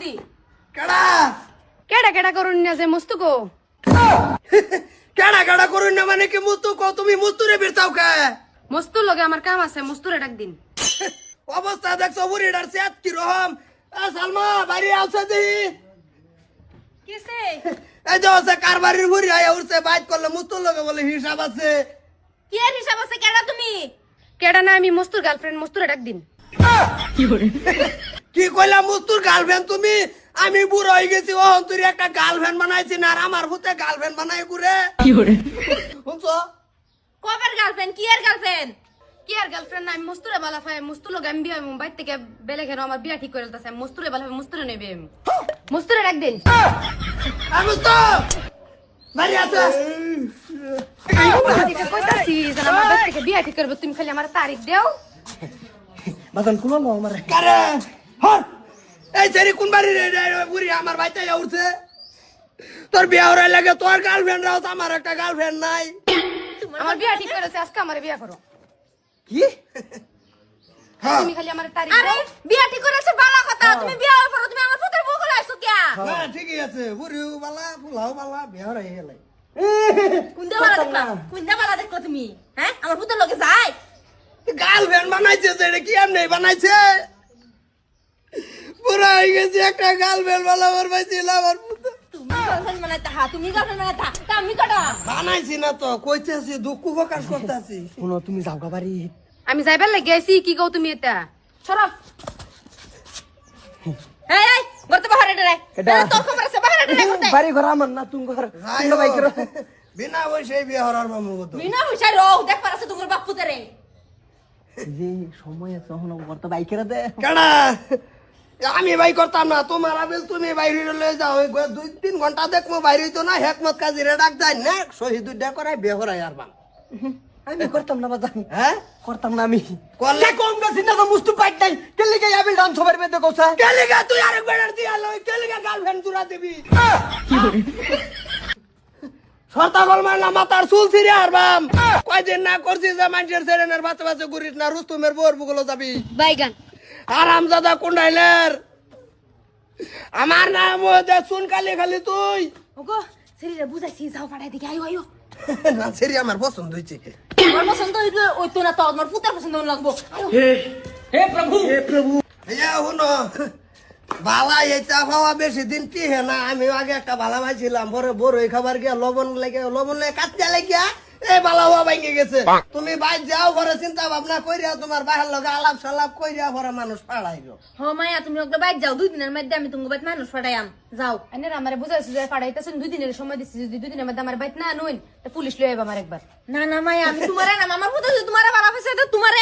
দি কেডা কেডা কেডা করুন না যে মস্তু গো কেডা কেডা করুন না মানে কি মুতু কো তুমি মুতুরে বিরতাও কে মস্তু লগে আমার কাম আছে মস্তুরে ডাক দিন অবস্থা দেখছো বুড়িটার সেট কি রকম সালমা বাড়ি আছে দেখি কিসে এই যে আছে কারবারির বুড়ি আয়া উঠছে বাইট করলে মুতুর লগে বলে হিসাব আছে কি এর হিসাব আছে কেডা তুমি কেডা না আমি মস্তুর গার্লফ্রেন্ড মস্তুরে ডাক দিন কি কইলা মুতুর গার্লফ্রেন্ড তুমি আমি বুড়ো হয়ে গেছি ও তুই একটা গার্লফ্রেন্ড বানাইছি না আর আমার হুতে গার্লফ্রেন্ড বানাই ঘুরে শুনছো কবার গার্লফ্রেন্ড কি এর গার্লফ্রেন্ড কি আর গার্লফ্রেন্ড না আমি মস্তুরে বালা ফাই মস্তু লগে আমি বিয়া মুম্বাই থেকে বেলে কেন আমার বিয়া ঠিক করে দিতেছে মস্তুরে বালা ফাই মস্তুরে নেবে আমি মস্তুরে ডাক দিন আমি তো বাড়ি আছে কইতাছি জানা আমার বাড়ি থেকে বিয়া ঠিক করবে তুমি খালি আমার তারিখ দাও বাজান কোন লো আমারে কারে হর এই সেরি কোন বাড়ি রে বুড়ি আমার ভাইতে উঠছে তোর বিয়া হরে লাগে তোর গার্লফ্রেন্ড রাও আমার একটা গার্লফ্রেন্ড নাই আমার বিয়া ঠিক করেছে আজকে আমার বিয়া করো কি হ্যাঁ তুমি খালি আমার তারিখ আরে বিয়া ঠিক করেছে বালা কথা তুমি বিয়া হয়ে পড়ো তুমি আমার পুতের বউ করে আইছো কিয়া না ঠিকই আছে বুড়িও বালা ফুলাও বালা বিয়া হরে গেলাই কুন্দা বালা দেখো তুমি হ্যাঁ আমার পুতের লগে যাই গার্লফ্রেন্ড বানাইছে সেটা কি এমনি বানাইছে পুরা হয়ে গেছে একটা গার্লফ্রেন্ড বালা আমার পাইছিল আমার তুমি গার্লফ্রেন্ড বানাইতা তুমি গার্লফ্রেন্ড বানাইতা তা আমি কটা বানাইছি না তো কইতেছি দুঃখ প্রকাশ করতেছি শুনো তুমি যাও গা বাড়ি আমি যাইবার লাগি আইছি কি কও তুমি এটা সরব এই এই গর্তে বাহারে ডরে তোর খবর আছে বাহারে ডরে করতে বাড়ি ঘর আমার না তুমি ঘর তুমি বাইক রো বিনা বসে বিয়ে হরার মামুর মতো মিনা হইছাই রো দেখ পারাছে তোমার বাপ পুতেরে যে সময় আছে হনো ঘর তো বাইক রে দে কেডা আমি বাই করতাম না তোমার আবেল তুমি বাইরে লয়ে যাও 2-3 ঘন্টা দেখমো বাইরে তো না হেকমত কাজী রে ডাক যায় না শহীদ উদ্দা করাই বিয়ে করাই আর বান আমি করতাম না বাজান হ্যাঁ করতাম না আমি করলে কম গেছি না তো মুস্তু পাইট নাই কেলি গে আবিল ডান্স সবার মধ্যে কোসা কেলিগা তুই আরেক বেড়ার দিয়া লই কেলিগা গার্লফ্রেন্ড তুরা দিবি সরতা গল মারলা মাথার চুল ছিড়ে হারবাম কয়দিন না করছিস যে মানুষের সেরেনের বাচ্চা বাচ্চা ঘুরিস না রুস্তুমের বোর বুগুলো যাবি বাইগান আরামজাদা কুন্ডাইলের আমার নাম ওদের শুন কালি খালি তুই ওগো শরীরে বুঝাইছি যাও পাড়ায় দিকে আইও আইও না সেরি আমার পছন্দ হয়েছে আমার পছন্দ হইলো ওই তো না তো আমার পুতের পছন্দ লাগবো হে প্রভু ইয়া হুনো বালা এইটা খাওয়া বেশি দিন কি হে না আমি আগে একটা বালা ভাইছিলাম পরে বড় এই খাবার গিয়া লবণ লেগে কাটতে লেগিয়া এই বালা হওয়া ভাঙে গেছে তুমি বাইর যাও ঘরে চিন্তা ভাবনা কইরা তোমার বাহার লগে আলাপ সালাপ কইরা পরে মানুষ পাড়াইলো হ মায়া তুমি ওকে বাইক যাও 2 দিনের মধ্যে আমি তোমাকে বাইক মানুষ পাঠাইয়াম যাও এনে আমারে বুঝাইছো যে পাঠাইতেছেন 2 দিনের সময় দিছি যদি 2 দিনের মধ্যে আমার বাইক না নইন তো পুলিশ লই আইবা আমার একবার না না মায়া আমি তোমারে না আমার বুঝাইছো তোমারে বাড়া ফেসে তো তোমারে